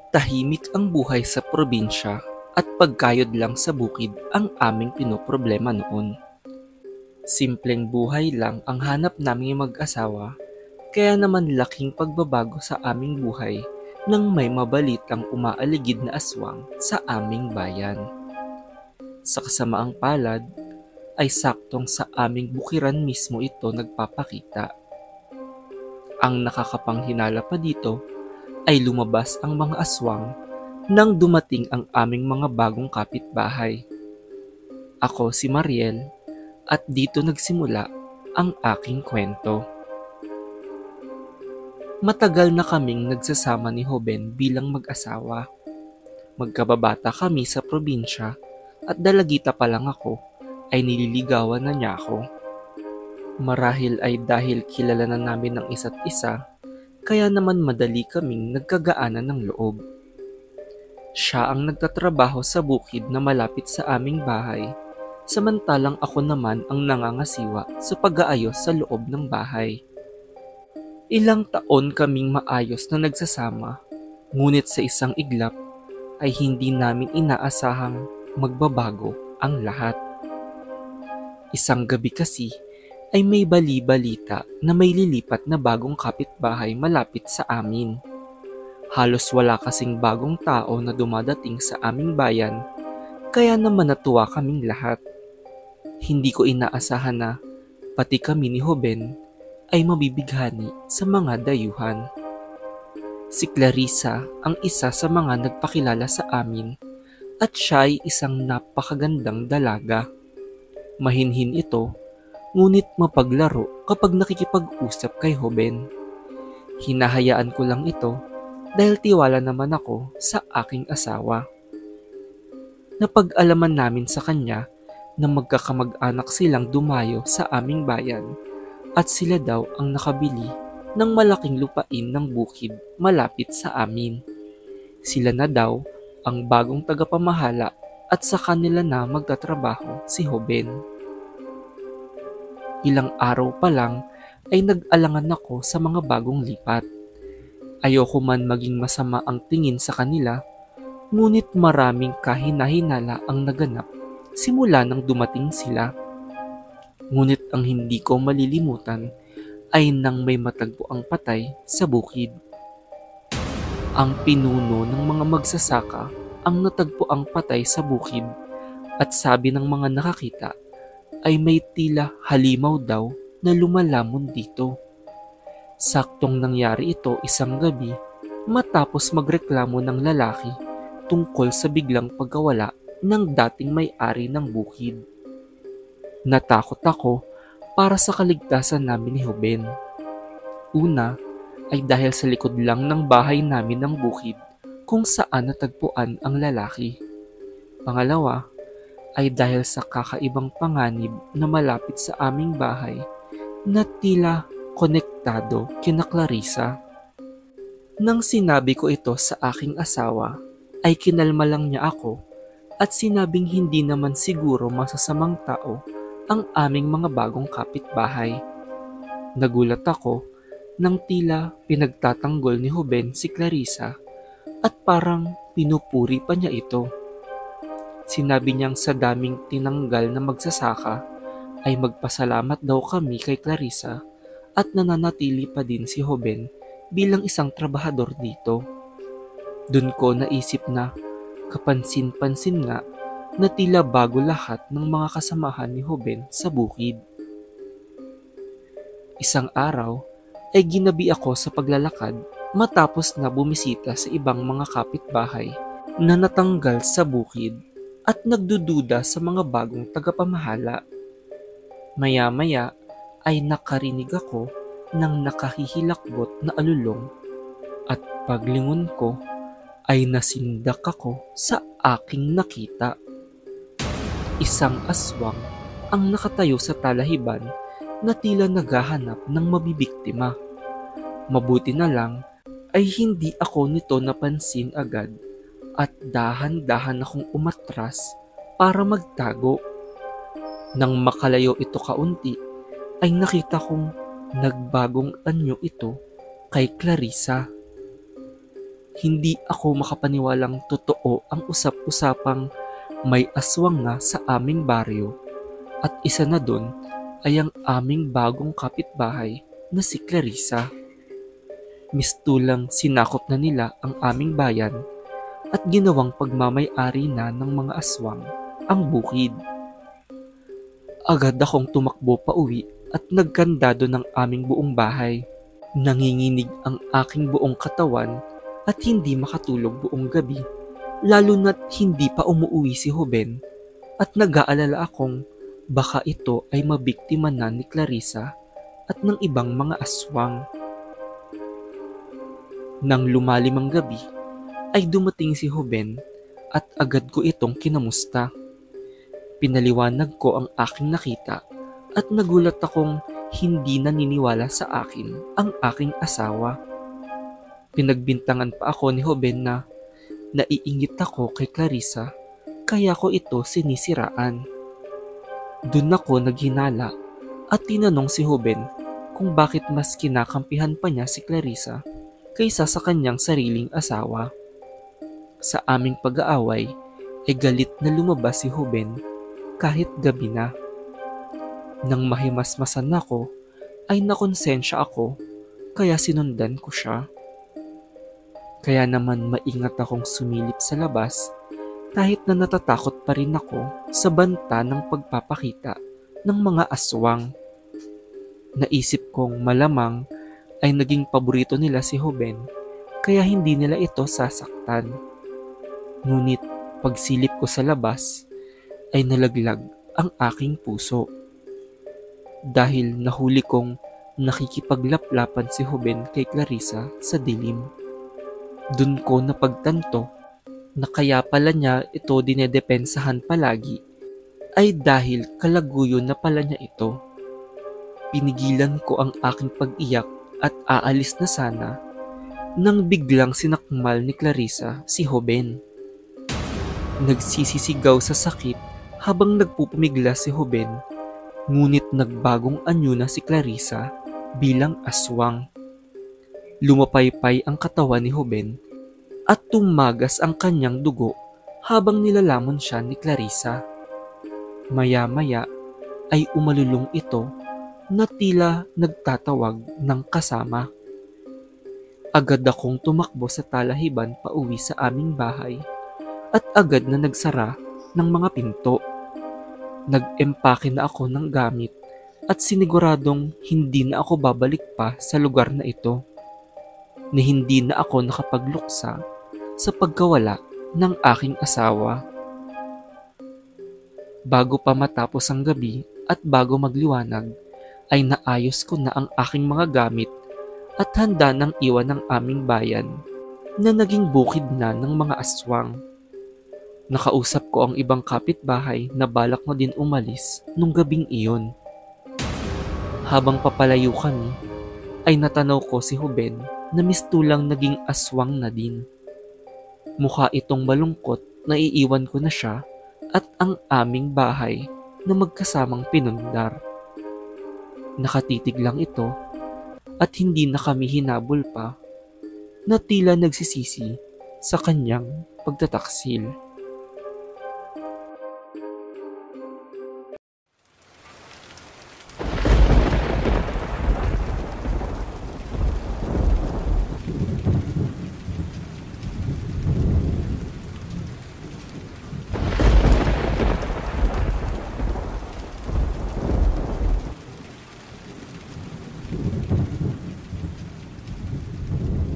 Tahimik ang buhay sa probinsya at pagkayod lang sa bukid ang aming pinoproblema noon. Simpleng buhay lang ang hanap naming mag-asawa, kaya naman laking pagbabago sa aming buhay nang may mabalitang umaaligid na aswang sa aming bayan. Sa kasamaang palad, ay saktong sa aming bukiran mismo ito nagpapakita. Ang nakakapanghinala pa dito ay lumabas ang mga aswang nang dumating ang aming mga bagong kapitbahay. Ako si Mariel at dito nagsimula ang aking kwento. Matagal na kaming nagsasama ni Hoben bilang mag-asawa. Magkababata kami sa probinsya at dalagita pa lang ako ay nililigawan na niya ako. Marahil ay dahil kilala na namin ng isa't isa, kaya naman madali kaming nagkagaanan ng loob. Siya ang nagtatrabaho sa bukid na malapit sa aming bahay, samantalang ako naman ang nangangasiwa sa pag-aayos sa loob ng bahay. Ilang taon kaming maayos na nagsasama, ngunit sa isang iglap ay hindi namin inaasahang magbabago ang lahat. Isang gabi kasi ay may bali-balita na may lilipat na bagong kapitbahay malapit sa amin. Halos wala kasing bagong tao na dumadating sa aming bayan, kaya naman natuwa kaming lahat. Hindi ko inaasahan na pati kami ni Hoben ay mabibighani sa mga dayuhan. Si Clarissa ang isa sa mga nagpakilala sa amin at siya ay isang napakagandang dalaga. Mahinhin ito, ngunit mapaglaro kapag nakikipag-usap kay Hoben. Hinahayaan ko lang ito dahil tiwala naman ako sa aking asawa. Napag-alaman namin sa kanya na magkakamag-anak silang dumayo sa aming bayan at sila daw ang nakabili ng malaking lupain ng bukid malapit sa amin. Sila na daw ang bagong tagapamahala at sa kanila na magtatrabaho si Hoben. Ilang araw pa lang ay nag-alangan ako sa mga bagong lipat. Ayoko man maging masama ang tingin sa kanila, ngunit maraming kahina-hinala ang naganap simula nang dumating sila. Ngunit ang hindi ko malilimutan ay nang may matagpo ang patay sa bukid. Ang pinuno ng mga magsasaka ang natagpo ang patay sa bukid at sabi ng mga nakakita ay may tila halimaw daw na lumalamon dito. Saktong nangyari ito isang gabi matapos magreklamo ng lalaki tungkol sa biglang pagkawala ng dating may-ari ng bukid. Natakot ako para sa kaligtasan namin ni Hoben. Una ay dahil sa likod lang ng bahay namin ng bukid kung saan natagpuan ang lalaki. Pangalawa ay dahil sa kakaibang panganib na malapit sa aming bahay na tila konektado kina Clarissa. Nang sinabi ko ito sa aking asawa, ay kinalma lang niya ako at sinabing hindi naman siguro masasamang tao ang aming mga bagong kapitbahay. Nagulat ako nang tila pinagtatanggol ni Hoben si Clarissa at parang pinupuri pa niya ito. Sinabi niyang sa daming tinanggal na magsasaka ay magpasalamat daw kami kay Clarissa at nananatili pa din si Hoben bilang isang trabahador dito. Dun ko naisip na kapansin-pansin nga na tila bago lahat ng mga kasamahan ni Hoben sa bukid. Isang araw ay ginabi ako sa paglalakad matapos na bumisita sa ibang mga kapitbahay na natanggal sa bukid at nagdududa sa mga bagong tagapamahala. Maya-maya ay nakarinig ako ng nakahihilakbot na alulong at paglingon ko ay nasindak ako sa aking nakita. Isang aswang ang nakatayo sa talahiban na tila naghahanap ng mabibiktima. Mabuti na lang ay hindi ako nito napansin agad at dahan-dahan akong umatras para magtago. Nang makalayo ito kaunti ay nakita kong nagbagong anyo ito kay Clarissa. Hindi ako makapaniwalang totoo ang usap-usapang may aswang na sa aming baryo at isa na dun ay ang aming bagong kapitbahay na si Clarissa. Mistulang sinakop na nila ang aming bayan at ginawang pagmamay-ari na ng mga aswang ang bukid. Agad akong tumakbo pa uwi at nagkandado ng aming buong bahay. Nanginginig ang aking buong katawan at hindi makatulog buong gabi, lalo na't hindi pa umuwi si Hoben at nag-aalala akong baka ito ay mabiktima na ni Clarissa at ng ibang mga aswang. Nang lumalim ang gabi, ay dumating si Hoben at agad ko itong kinamusta. Pinaliwanag ko ang aking nakita at nagulat akong hindi naniniwala sa akin ang aking asawa. Pinagbintangan pa ako ni Hoben na naiingit ako kay Clarissa kaya ko ito sinisiraan. Doon ako naghinala at tinanong si Hoben kung bakit mas kinakampihan pa niya si Clarissa kaysa sa kanyang sariling asawa. Sa aming pag-aaway ay galit na lumabas si Hoben kahit gabi na. Nang mahimasmasan ako, ay nakonsensya ako kaya sinundan ko siya. Kaya naman maingat akong sumilip sa labas kahit na natatakot pa rin ako sa banta ng pagpapakita ng mga aswang. Naisip kong malamang ay naging paborito nila si Hoben kaya hindi nila ito sasaktan. Ngunit pagsilip ko sa labas ay nalaglag ang aking puso. Dahil nahuli kong nakikipaglaplapan si Hoben kay Clarissa sa dilim. Dun ko napagtanto na kaya pala niya ito dinedepensahan palagi ay dahil kalaguyo na pala niya ito. Pinigilan ko ang aking pag-iyak at aalis na sana nang biglang sinakmal ni Clarissa si Hoben. Nagsisisigaw sa sakit habang nagpupumigla si Hoben. Ngunit nagbagong anyo na si Clarissa bilang aswang. Lumapaypay ang katawan ni Hoben at tumagas ang kanyang dugo habang nilalamon siya ni Clarissa. Maya-maya ay umalulong ito na tila nagtatawag ng kasama. Agad akong tumakbo sa talahiban pauwi sa aming bahay at agad na nagsara ng mga pinto. Nag-empake na ako ng gamit at siniguradong hindi na ako babalik pa sa lugar na ito, na hindi na ako nakapagluksa sa pagkawala ng aking asawa. Bago pa matapos ang gabi at bago magliwanag, ay naayos ko na ang aking mga gamit at handa ng iwan ng aming bayan na naging bukid na ng mga aswang. Nakausap ko ang ibang kapitbahay na balak na din umalis nung gabing iyon. Habang papalayo kami, ay natanaw ko si Hoben na mistulang naging aswang na din. Mukha itong malungkot na iiwan ko na siya at ang aming bahay na magkasamang pinundar. Nakatitig lang ito at hindi na kami hinabol pa na tila nagsisisi sa kanyang pagtataksil.